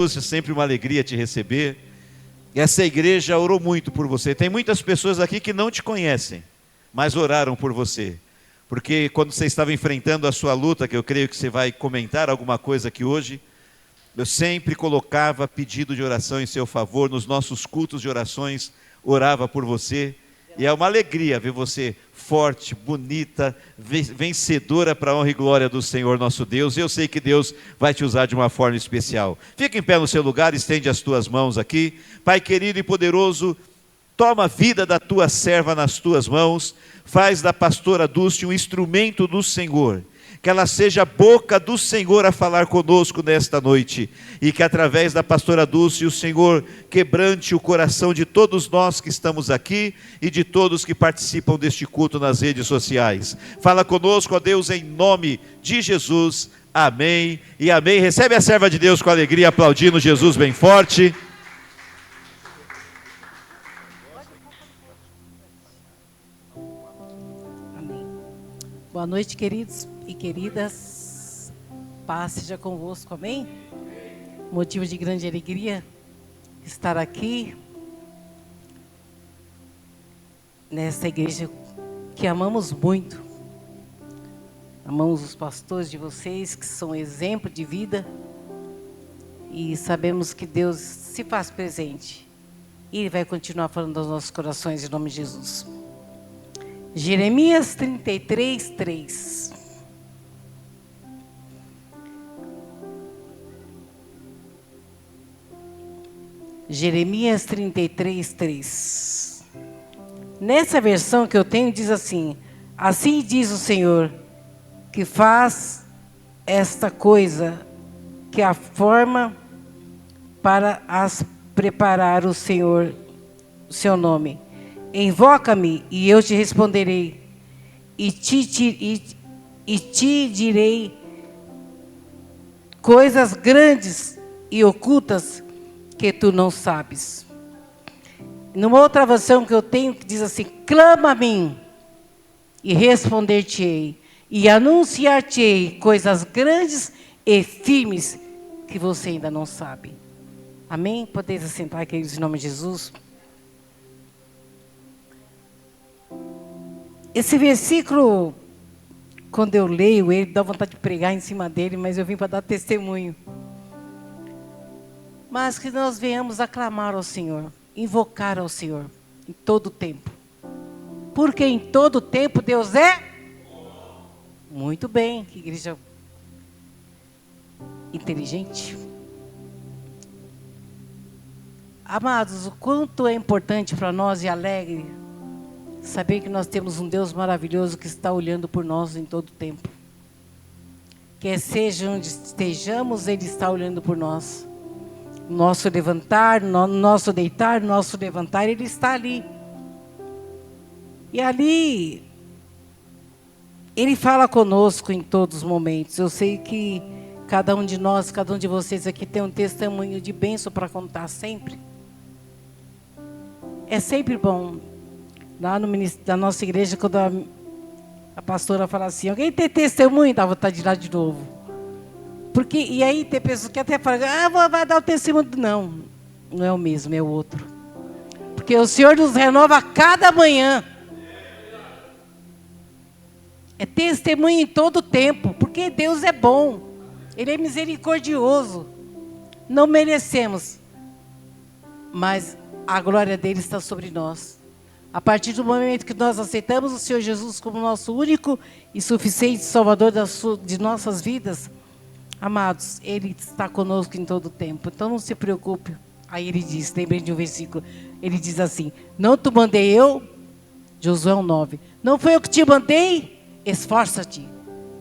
É sempre uma alegria te receber. Essa igreja orou muito por você. Tem muitas pessoas aqui que não te conhecem, mas oraram por você. Porque quando você estava enfrentando a sua luta, que eu creio que você vai comentar alguma coisa aqui hoje, eu sempre colocava pedido de oração em seu favor, nos nossos cultos de orações, orava por você. E é uma alegria ver você forte, bonita, vencedora para a honra e glória do Senhor nosso Deus. E eu sei que Deus vai te usar de uma forma especial. Fica em pé no seu lugar, estende as tuas mãos aqui. Pai querido e poderoso, toma a vida da tua serva nas tuas mãos. Faz da pastora Dulce um instrumento do Senhor. Que ela seja a boca do Senhor a falar conosco nesta noite. E que através da pastora Dulce o Senhor quebrante o coração de todos nós que estamos aqui e de todos que participam deste culto nas redes sociais. Fala conosco, ó Deus, em nome de Jesus. Amém e amém. Recebe a serva de Deus com alegria, aplaudindo Jesus bem forte. Amém. Boa noite, queridos e queridas, paz seja convosco, amém? Motivo de grande alegria estar aqui, nessa igreja que amamos muito, amamos os pastores de vocês, que são exemplo de vida, e sabemos que Deus se faz presente, e Ele vai continuar falando aos nossos corações, em nome de Jesus. Jeremias 33, 3. Jeremias 33, 3. Nessa versão que eu tenho, diz assim: assim diz o Senhor, que faz esta coisa, que a forma para as preparar o Senhor, o seu nome. Invoca-me e eu te responderei, e te direi coisas grandes e ocultas que tu não sabes. Numa outra versão que eu tenho, que diz assim: clama a mim e responder-te-ei, e anunciar-te-ei coisas grandes e firmes que você ainda não sabe. Amém? Podeis assentar, queridos, em nome de Jesus. Esse versículo, quando eu leio ele, dá vontade de pregar em cima dele, mas eu vim para dar testemunho. Mas que nós venhamos aclamar ao Senhor, invocar ao Senhor, em todo o tempo. Porque em todo o tempo Deus é? Muito bem, que igreja inteligente. Amados, o quanto é importante para nós e alegre saber que nós temos um Deus maravilhoso que está olhando por nós em todo o tempo. Quer seja onde estejamos, Ele está olhando por nós. Nosso levantar, nosso deitar, nosso levantar, Ele está ali. E ali, Ele fala conosco em todos os momentos. Eu sei que cada um de nós, cada um de vocês aqui tem um testemunho de bênção para contar sempre. É sempre bom. Lá no ministério da nossa igreja, quando a pastora fala assim: alguém tem testemunho? Dá vontade de ir lá de novo. Porque, e aí tem pessoas que até falam: vai dar o testemunho. Não, não é o mesmo, é o outro. Porque o Senhor nos renova a cada manhã. É testemunho em todo o tempo. Porque Deus é bom. Ele é misericordioso. Não merecemos. Mas a glória dele está sobre nós. A partir do momento que nós aceitamos o Senhor Jesus como nosso único e suficiente Salvador de nossas vidas, amados, Ele está conosco em todo o tempo. Então não se preocupe. Aí Ele diz, lembrei de um versículo, Ele diz assim: não te mandei eu, Josué 9, não foi eu que te mandei? Esforça-te,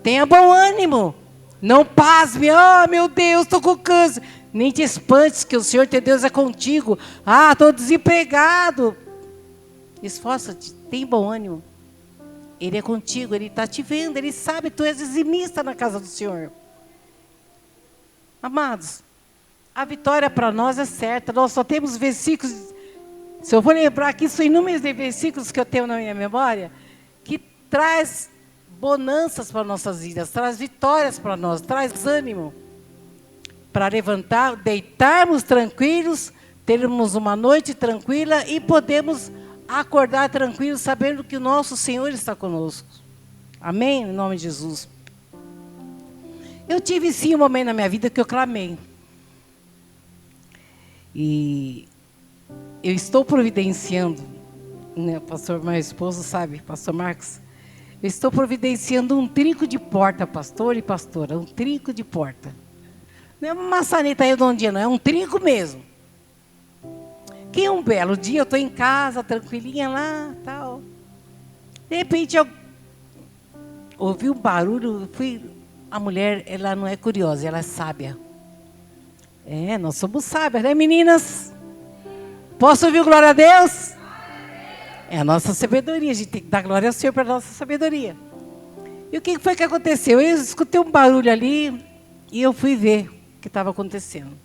tenha bom ânimo, não pasme, meu Deus, estou com câncer. Nem te espantes, que o Senhor teu Deus é contigo. Estou desempregado. Esforça-te, tem bom ânimo. Ele é contigo, Ele está te vendo, Ele sabe, tu és dizimista na casa do Senhor. Amados, a vitória para nós é certa. Nós só temos versículos, se eu vou lembrar aqui, são inúmeros de versículos que eu tenho na minha memória, que traz bonanças para nossas vidas, traz vitórias para nós, traz ânimo. para levantar, deitarmos tranquilos, termos uma noite tranquila e podemos acordar tranquilos, sabendo que o nosso Senhor está conosco. Amém? Em nome de Jesus. Eu tive sim um momento na minha vida que eu clamei. E eu estou providenciando, né, pastor, meu esposo sabe, pastor Marcos, eu estou providenciando um trinco de porta, pastor e pastora, um trinco de porta. Não é uma maçaneta redondinha, não, é um trinco mesmo. Que um belo dia eu estou em casa, tranquilinha lá, tal. De repente eu ouvi um barulho, a mulher, ela não é curiosa, ela é sábia. Nós somos sábias, né, meninas? Posso ouvir glória a Deus? É a nossa sabedoria, a gente tem que dar glória ao Senhor para a nossa sabedoria. E o que foi que aconteceu? Eu escutei um barulho ali e eu fui ver o que estava acontecendo.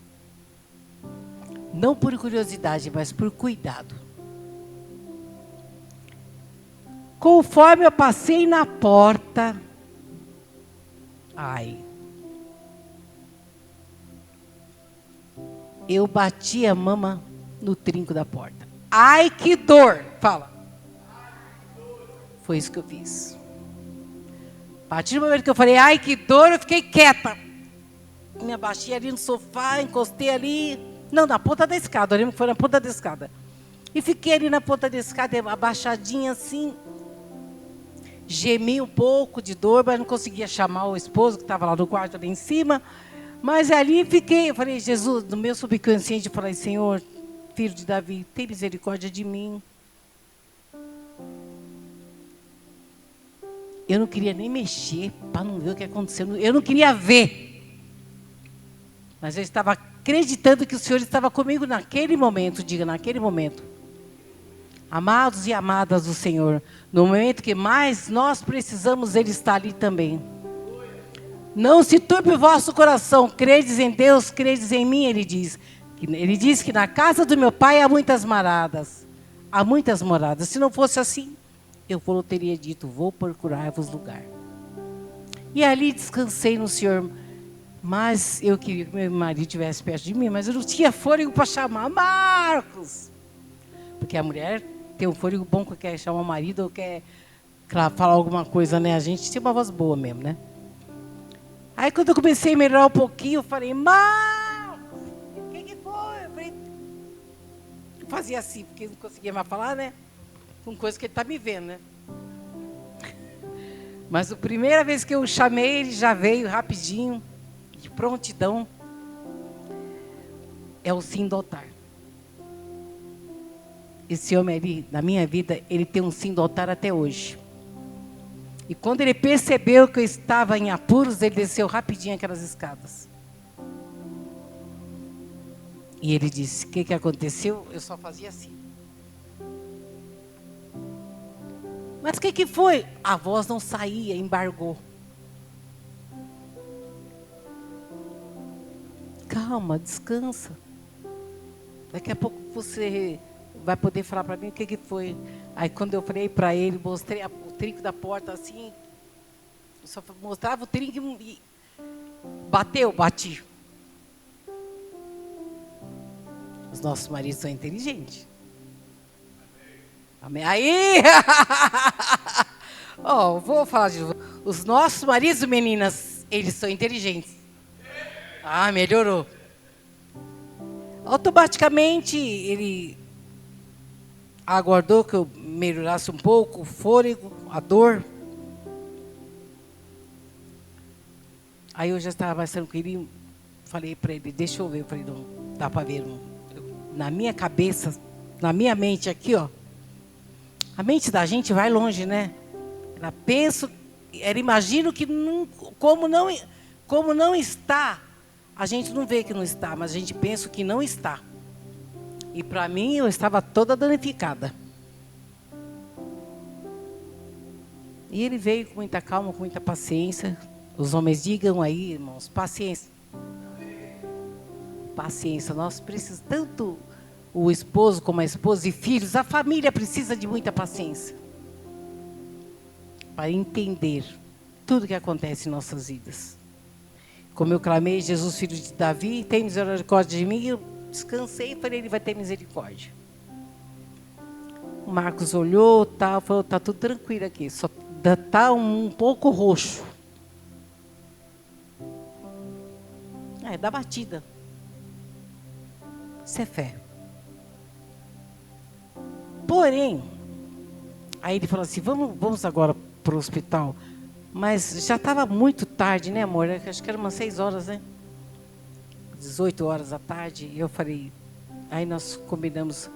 Não por curiosidade, mas por cuidado. Conforme eu passei na porta, eu bati a mama no trinco da porta. Ai, que dor! Fala. Foi isso que eu fiz. A partir do momento que eu falei, ai, que dor, eu fiquei quieta. Me abaixei ali no sofá, encostei ali. Não, na ponta da escada, eu lembro que foi na ponta da escada. E fiquei ali na ponta da escada, abaixadinha assim. Gemi um pouco de dor, mas não conseguia chamar o esposo, que estava lá no quarto, ali em cima. Mas ali fiquei, eu falei, Jesus, no meu subconsciente, eu falei, Senhor, filho de Davi, tem misericórdia de mim. Eu não queria nem mexer, para não ver o que aconteceu. Eu não queria ver. Mas eu estava acreditando que o Senhor estava comigo naquele momento, diga, naquele momento. Amados e amadas do Senhor, no momento que mais nós precisamos, Ele está ali também. Não se turbe o vosso coração, credes em Deus, credes em mim, Ele diz. Ele diz que na casa do meu Pai há muitas moradas. Há muitas moradas. Se não fosse assim, eu teria dito, vou procurar-vos lugar. E ali descansei no Senhor. Mas eu queria que meu marido estivesse perto de mim, mas eu não tinha fôlego para chamar Marcos. Porque a mulher tem um fôlego bom que quer chamar o marido ou quer falar alguma coisa, né? A gente tem uma voz boa mesmo, né? Aí quando eu comecei a melhorar um pouquinho, eu falei, Marcos, o que foi? Eu fazia assim, porque não conseguia mais falar, né? Com coisa que ele está me vendo, né? Mas a primeira vez que eu chamei, ele já veio rapidinho, de prontidão. É o sim do altar. Esse homem ali, na minha vida, ele tem um sim do altar até hoje. E quando ele percebeu que eu estava em apuros, ele desceu rapidinho aquelas escadas. E ele disse, o que aconteceu? Eu só fazia assim. Mas o que foi? A voz não saía, embargou. Calma, descansa. Daqui a pouco você vai poder falar para mim o que foi. Aí quando eu falei para ele, mostrei o trinco da porta assim, eu só mostrava o trinco e bati. Os nossos maridos são inteligentes. Amém. Aí! Vou falar de novo. Os nossos maridos, meninas, eles são inteligentes. Melhorou. Automaticamente, ele aguardou que eu melhorasse um pouco o fôlego, a dor. Aí eu já estava mais tranquilinho. Falei para ele, deixa eu ver. Eu falei, não, dá para ver. Na minha cabeça, na minha mente aqui, ó. A mente da gente vai longe, né? Ela pensa, ela imagina que não, como não está, a gente não vê que não está, mas a gente pensa que não está. E para mim, eu estava toda danificada. E ele veio com muita calma, com muita paciência. Os homens digam aí, irmãos, paciência. Paciência, nós precisamos tanto... O esposo como a esposa e filhos, a família precisa de muita paciência para entender tudo que acontece em nossas vidas. Como eu clamei, Jesus, filho de Davi, tem misericórdia de mim. Eu descansei e falei, ele vai ter misericórdia. O Marcos olhou, falou, tá tudo tranquilo aqui, só tá um pouco roxo. É da batida. Isso é fé. Porém, aí ele falou assim, vamos agora para o hospital. Mas já estava muito tarde, né, amor? Acho que era umas 6 horas, né? 18 horas da tarde. E eu falei, aí nós combinamos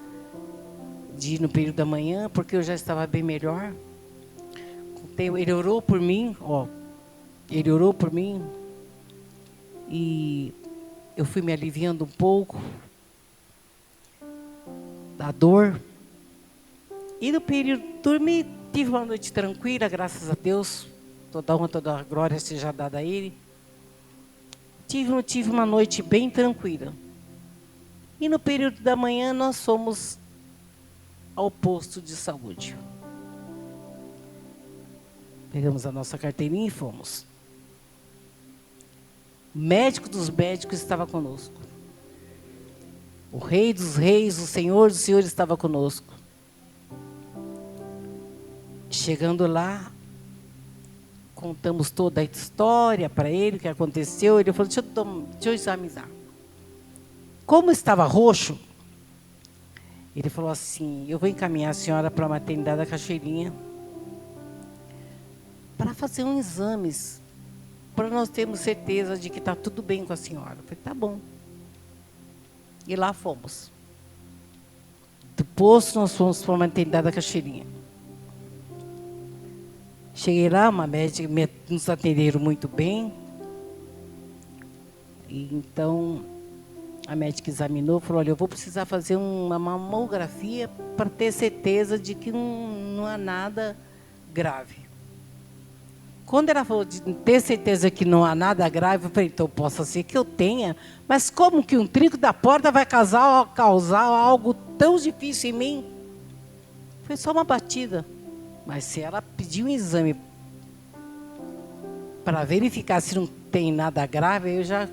de ir no período da manhã, porque eu já estava bem melhor. Ele orou por mim, ó. Ele orou por mim. E eu fui me aliviando um pouco da dor. E no período, dormi, tive uma noite tranquila, graças a Deus. Toda honra, toda a glória seja dada a Ele. Tive uma noite bem tranquila. E no período da manhã nós fomos ao posto de saúde. Pegamos a nossa carteirinha e fomos. O médico dos médicos estava conosco. O Rei dos Reis, o Senhor dos Senhores estava conosco. Chegando lá, contamos toda a história para ele, o que aconteceu. Ele falou, deixa eu examinar. Como estava roxo, ele falou assim, eu vou encaminhar a senhora para a maternidade da Cachoeirinha para fazer uns exames, para nós termos certeza de que está tudo bem com a senhora. Eu falei, tá bom. E lá fomos. Do posto, nós fomos para a maternidade da Cachoeirinha. Cheguei lá, uma médica, nos atenderam muito bem. E então, a médica examinou e falou, olha, eu vou precisar fazer uma mamografia para ter certeza de que não há nada grave. Quando ela falou de ter certeza que não há nada grave, eu falei, então possa ser que eu tenha, mas como que um trinco da porta vai causar algo tão difícil em mim? Foi só uma batida. Mas se ela pedir um exame para verificar se não tem nada grave, eu já...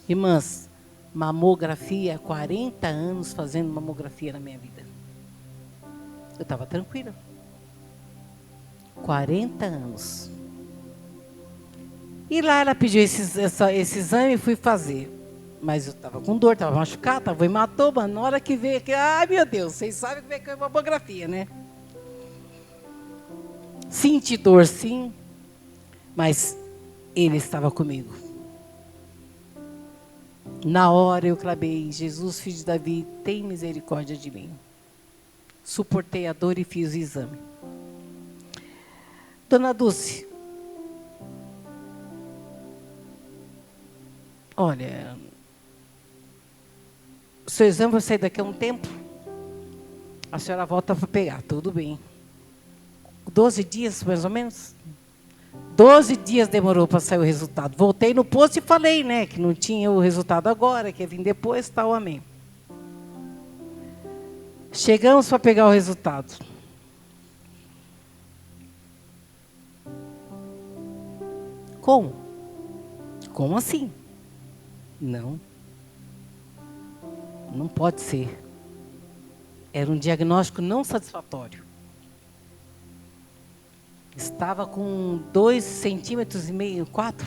Irmãs, mamografia, 40 anos fazendo mamografia na minha vida. Eu estava tranquila. 40 anos. E lá ela pediu esse exame e fui fazer. Mas eu estava com dor, estava machucada, estava hematoma. Na hora que veio aqui, ai meu Deus, vocês sabem como é que é a mamografia, né? Senti dor, sim, mas Ele estava comigo. Na hora eu clamei, Jesus, filho de Davi, tem misericórdia de mim. Suportei a dor e fiz o exame. Dona Dulce, olha, o seu exame vai sair daqui a um tempo. A senhora volta para pegar, tudo bem. 12 dias, mais ou menos. 12 dias demorou para sair o resultado. Voltei no posto e falei, né, que não tinha o resultado agora, que ia vir depois, tal, amém. Chegamos para pegar o resultado. Como? Como assim? Não. Não pode ser. Era um diagnóstico não satisfatório. Estava com 2,5 centímetros, 4,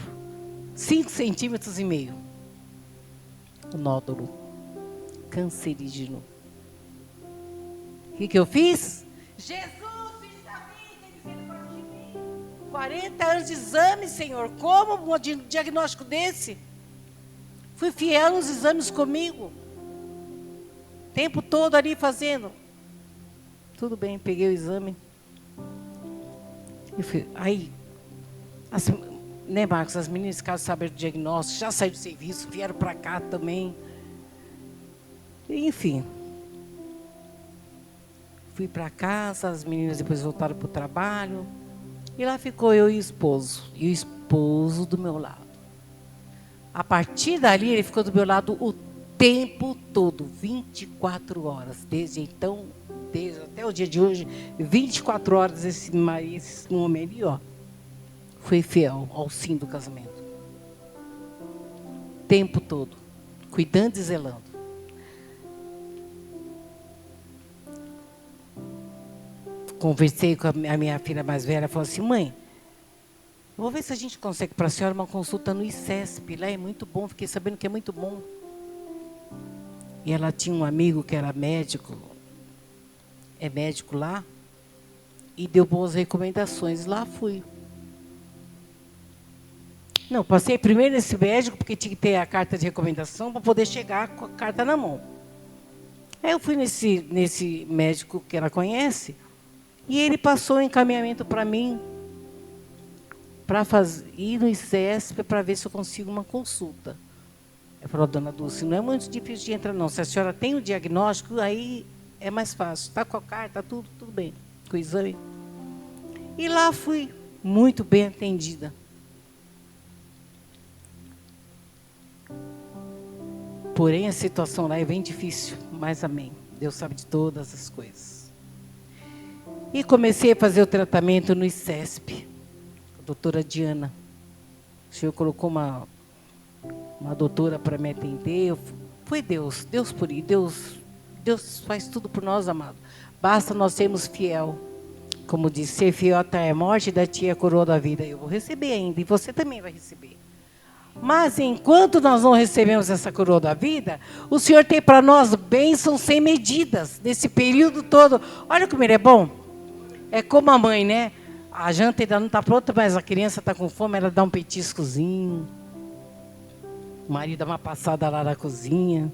5,5 centímetros. O nódulo cancerígeno. O que eu fiz? Jesus, filho de Davi, tem misericórdia de mim. 40 anos de exame, Senhor. Como um diagnóstico desse? Fui fiel nos exames comigo. O tempo todo ali fazendo. Tudo bem, peguei o exame. Aí, né, Marcos, as meninas ficaram sabendo do diagnóstico, já saíram do serviço, vieram para cá também. Enfim. Fui para casa, as meninas depois voltaram para o trabalho. E lá ficou eu e o esposo. E o esposo do meu lado. A partir dali, ele ficou do meu lado o tempo todo, 24 horas. Desde então, até o dia de hoje, 24 horas esse homem ali, ó, foi fiel ao fim do casamento. tempo todo, cuidando e zelando. Conversei com a minha filha mais velha, falou assim: mãe, vou ver se a gente consegue para a senhora uma consulta no ICESP, lá é muito bom, fiquei sabendo que é muito bom. E ela tinha um amigo que era médico, é médico lá, e deu boas recomendações. Lá fui. Não, passei primeiro nesse médico, porque tinha que ter a carta de recomendação para poder chegar com a carta na mão. Aí eu fui nesse médico que ela conhece, e ele passou o encaminhamento para mim, para ir no ICESP para ver se eu consigo uma consulta. Eu falei: dona Dulce, não é muito difícil de entrar, não. Se a senhora tem o diagnóstico, aí é mais fácil. Está com a carta, tudo bem, com o exame. E lá fui muito bem atendida. Porém, a situação lá é bem difícil, mas amém. Deus sabe de todas as coisas. E comecei a fazer o tratamento no ICESP, a doutora Diana. O senhor colocou uma doutora para me atender. Foi Deus por ir. Deus faz tudo por nós, amado. Basta nós sermos fiel. Como diz, ser fiel até a morte, da-te a coroa da vida. Eu vou receber ainda, e você também vai receber. Mas enquanto nós não recebemos essa coroa da vida, o Senhor tem para nós bênçãos sem medidas, nesse período todo. Olha como ele é bom. É como a mãe, né? A janta ainda não está pronta, mas a criança está com fome, ela dá um petiscozinho. O marido dá uma passada lá na cozinha.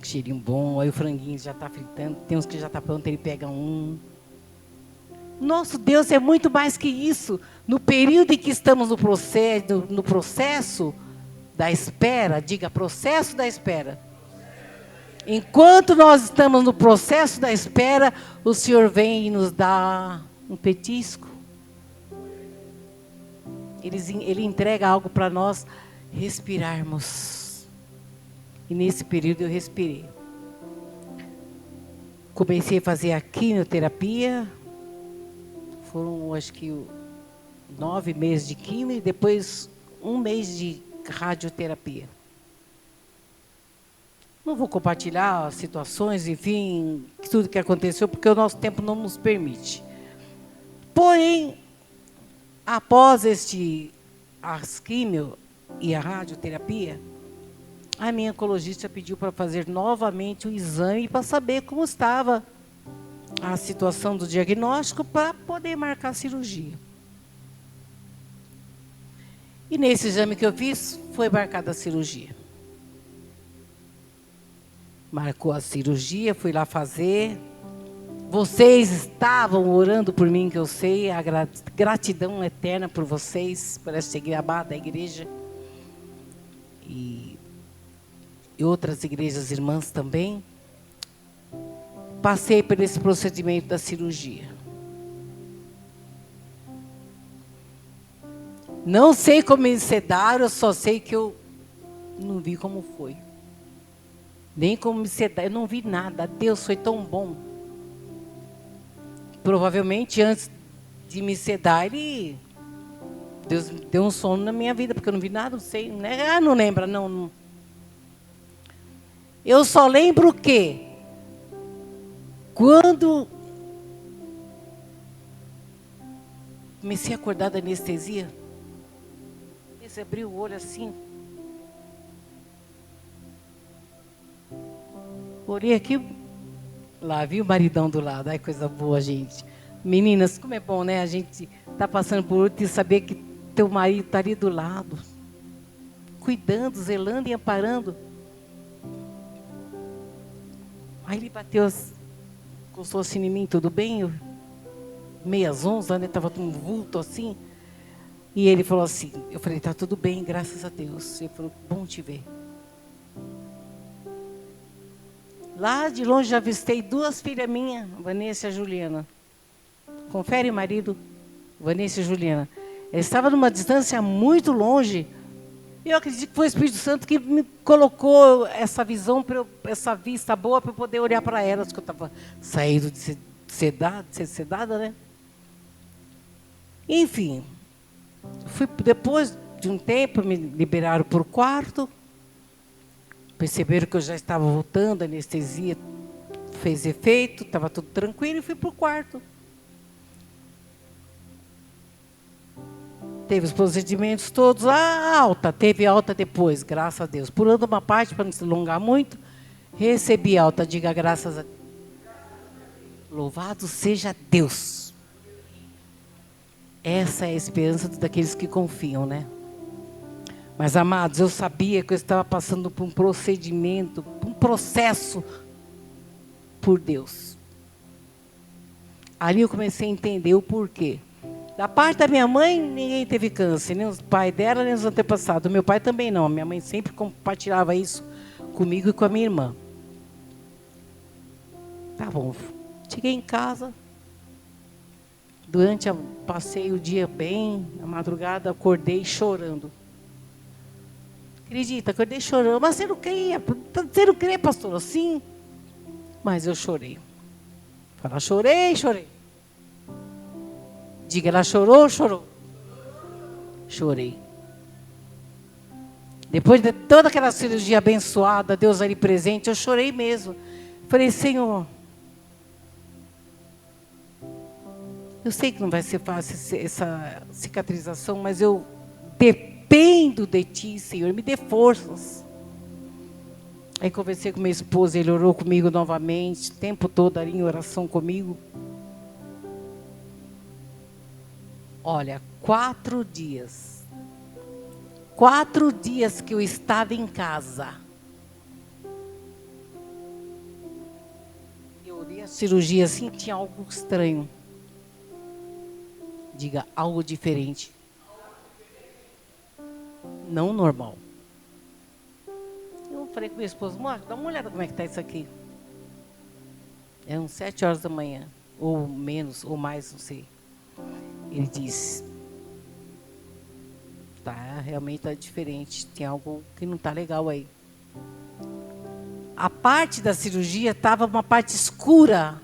Que cheirinho bom. Aí o franguinho já está fritando. Tem uns que já está pronto, ele pega um. Nosso Deus é muito mais que isso. No período em que estamos no processo da espera, diga, processo da espera. Enquanto nós estamos no processo da espera, o Senhor vem e nos dá um petisco. Ele entrega algo para nós respirarmos. E nesse período eu respirei. Comecei a fazer a quimioterapia. Foram, acho que, 9 meses de quimio e depois 1 mês de radioterapia. Não vou compartilhar as situações, enfim, tudo que aconteceu, porque o nosso tempo não nos permite. Porém, após as quimio e a radioterapia, a minha oncologista pediu para fazer novamente o exame para saber como estava a situação do diagnóstico para poder marcar a cirurgia. E nesse exame que eu fiz, foi marcada a cirurgia. Marcou a cirurgia, fui lá fazer. Vocês estavam orando por mim, que eu sei, a gratidão eterna por vocês, por essa amada igreja. E outras igrejas irmãs também. Passei por esse procedimento da cirurgia. Não sei como me sedaram, eu só sei que eu não vi como foi. Nem como me sedaram, eu não vi nada. Deus foi tão bom. Provavelmente antes de me sedar, Deus deu um sono na minha vida, porque eu não vi nada, não sei. Né? Ah, não lembra, não. Eu só lembro que quando comecei a acordar da anestesia, você abriu o olho assim. Olhei aqui, lá vi o maridão do lado. Ai, coisa boa, gente. Meninas, como é bom, né? A gente tá passando por outro e saber que teu marido está ali do lado, cuidando, zelando e amparando. Aí ele bateu, encostou assim em mim, tudo bem? Meias 11, né? Estava com um vulto assim. E ele falou assim, eu falei, tá tudo bem, graças a Deus. Ele falou, bom te ver. Lá de longe já avistei 2 filhas minhas, Vanessa e Juliana. Confere, marido, Vanessa e Juliana. Ele estava numa distância muito longe. E eu acredito que foi o Espírito Santo que me colocou essa visão, essa vista boa para eu poder olhar para elas, que eu estava saindo de ser sedada, né? Enfim, depois de um tempo, me liberaram por quarto. Perceberam que eu já estava voltando, a anestesia fez efeito, estava tudo tranquilo e fui para o quarto. Teve os procedimentos todos, alta, teve alta depois, graças a Deus. Pulando uma parte, para não se alongar muito, recebi alta, diga graças a Deus. Louvado seja Deus. Essa é a esperança daqueles que confiam, né? Mas, amados, eu sabia que eu estava passando por um procedimento, por um processo por Deus. Ali eu comecei a entender o porquê. Da parte da minha mãe, ninguém teve câncer, nem os pais dela, nem os antepassados. Meu pai também não. Minha mãe sempre compartilhava isso comigo e com a minha irmã. Tá bom. Cheguei em casa. Passei o dia bem, na madrugada, acordei chorando. Acredita, acordei chorando. Mas você não crê, pastor? Sim. Mas eu chorei. Fala, chorei. Diga, ela chorou. Chorei. Depois de toda aquela cirurgia abençoada, Deus ali presente, eu chorei mesmo. Falei, Senhor, eu sei que não vai ser fácil essa cicatrização, mas eu dependo de Ti, Senhor, me dê forças. Aí conversei com minha esposa, ele orou comigo novamente, o tempo todo ali em oração comigo. Olha, 4 dias. 4 dias que eu estava em casa. Eu olhei a cirurgia assim, tinha algo estranho. Diga, algo diferente. Não normal. Eu falei com minha esposa, dá uma olhada como é que está isso aqui. Eram 7 horas da manhã, ou menos, ou mais, não sei. Ele disse, realmente está diferente, tem algo que não está legal aí. A parte da cirurgia estava uma parte escura,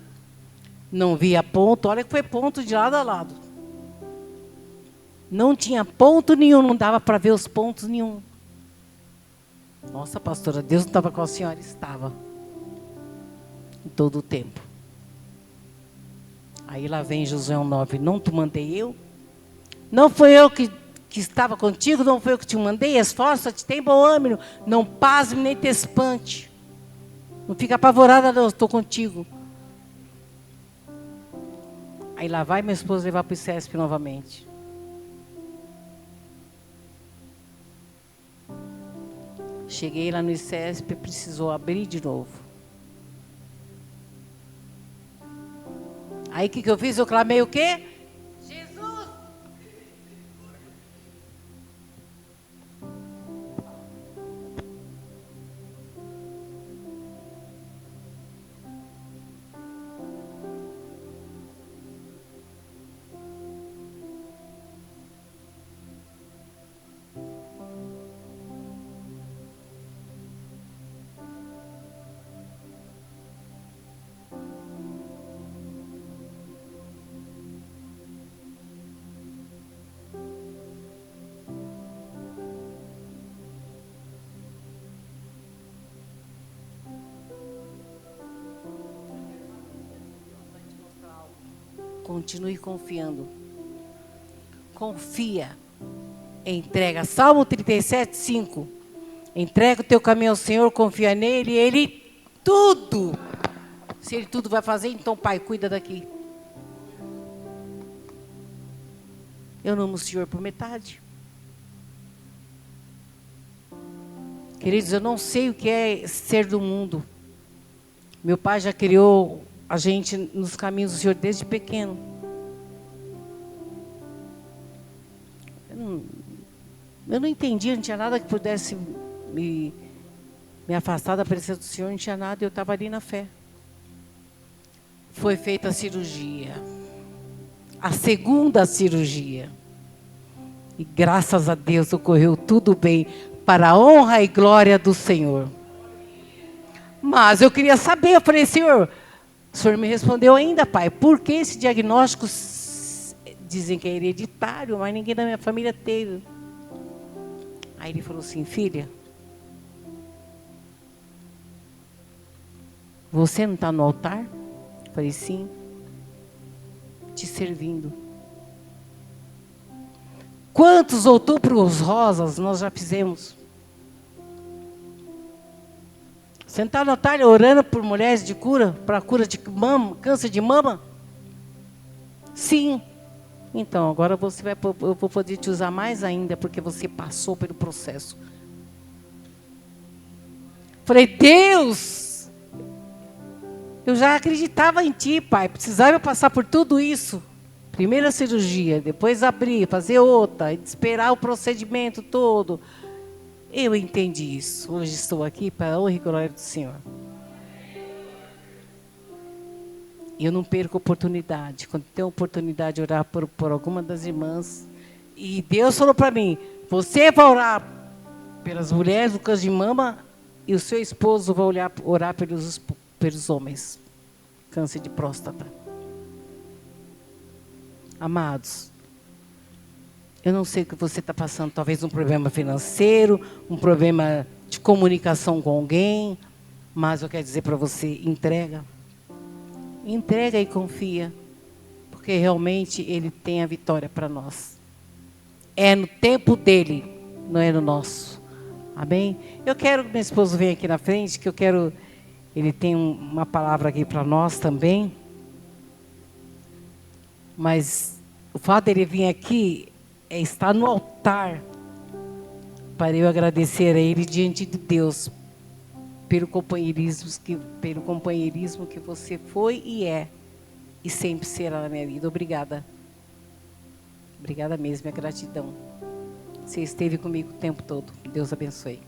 não via ponto, olha que foi ponto de lado a lado. Não tinha ponto nenhum, não dava para ver os pontos nenhum. Nossa, pastora, Deus não estava com a senhora? Estava. Em todo o tempo. Aí lá vem Josué 1:9. Não te mandei eu? Não foi eu que estava contigo? Não foi eu que te mandei? Esforça-te, tem bom ânimo. Não pasme nem te espante. Não fica apavorada, não, estou contigo. Aí lá vai minha esposa levar para o ICESP novamente. Cheguei lá no ICESP, precisou abrir de novo. Aí o que eu fiz? Eu clamei o quê? Jesus! Continue confiando. Confia. Entrega. Salmo 37:5. Entrega o teu caminho ao Senhor, confia nele, Ele tudo. Se Ele tudo vai fazer, então, Pai, cuida daqui. Eu não amo o Senhor por metade. Queridos, eu não sei o que é ser do mundo. Meu pai já criou a gente nos caminhos do Senhor desde pequeno. Eu não entendia, não tinha nada que pudesse me afastar da presença do Senhor, não tinha nada, eu estava ali na fé. Foi feita a cirurgia. A segunda cirurgia. E graças a Deus ocorreu tudo bem, para a honra e glória do Senhor. Mas eu queria saber, eu falei, Senhor, o Senhor me respondeu ainda, Pai, por que esse diagnóstico dizem que é hereditário, mas ninguém da minha família teve. Aí ele falou assim: filha, você não está no altar? Eu falei: sim, te servindo. Quantos outubros rosas nós já fizemos? Você não está no altar orando por mulheres de cura, para cura de mama, câncer de mama? Sim. Então, agora eu vou poder te usar mais ainda, porque você passou pelo processo. Falei: Deus, eu já acreditava em Ti, Pai. Precisava passar por tudo isso. Primeira cirurgia, depois abrir, fazer outra, esperar o procedimento todo. Eu entendi isso. Hoje estou aqui para a honra e glória do Senhor. Eu não perco oportunidade. Quando tenho oportunidade de orar por alguma das irmãs, e Deus falou para mim: você vai orar pelas mulheres do câncer de mama e o seu esposo vai orar pelos homens. Câncer de próstata. Amados, eu não sei o que você está passando, talvez um problema financeiro, um problema de comunicação com alguém, mas eu quero dizer para você: entrega. Entrega e confia, porque realmente Ele tem a vitória para nós. É no tempo dEle, não é no nosso. Amém? Eu quero que meu esposo venha aqui na frente, que ele tem uma palavra aqui para nós também. Mas o fato dele vir aqui é estar no altar para eu agradecer a ele diante de Deus pelo companheirismo que você foi e é e sempre será na minha vida. Obrigada. Obrigada mesmo, é gratidão. Você esteve comigo o tempo todo. Deus abençoe.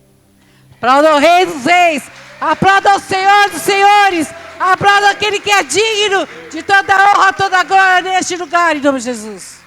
Aplauda o Rei dos Reis. Aplauda o Senhor dos Senhores. Aplauda aquele que é digno de toda honra, toda glória neste lugar, em nome de Jesus.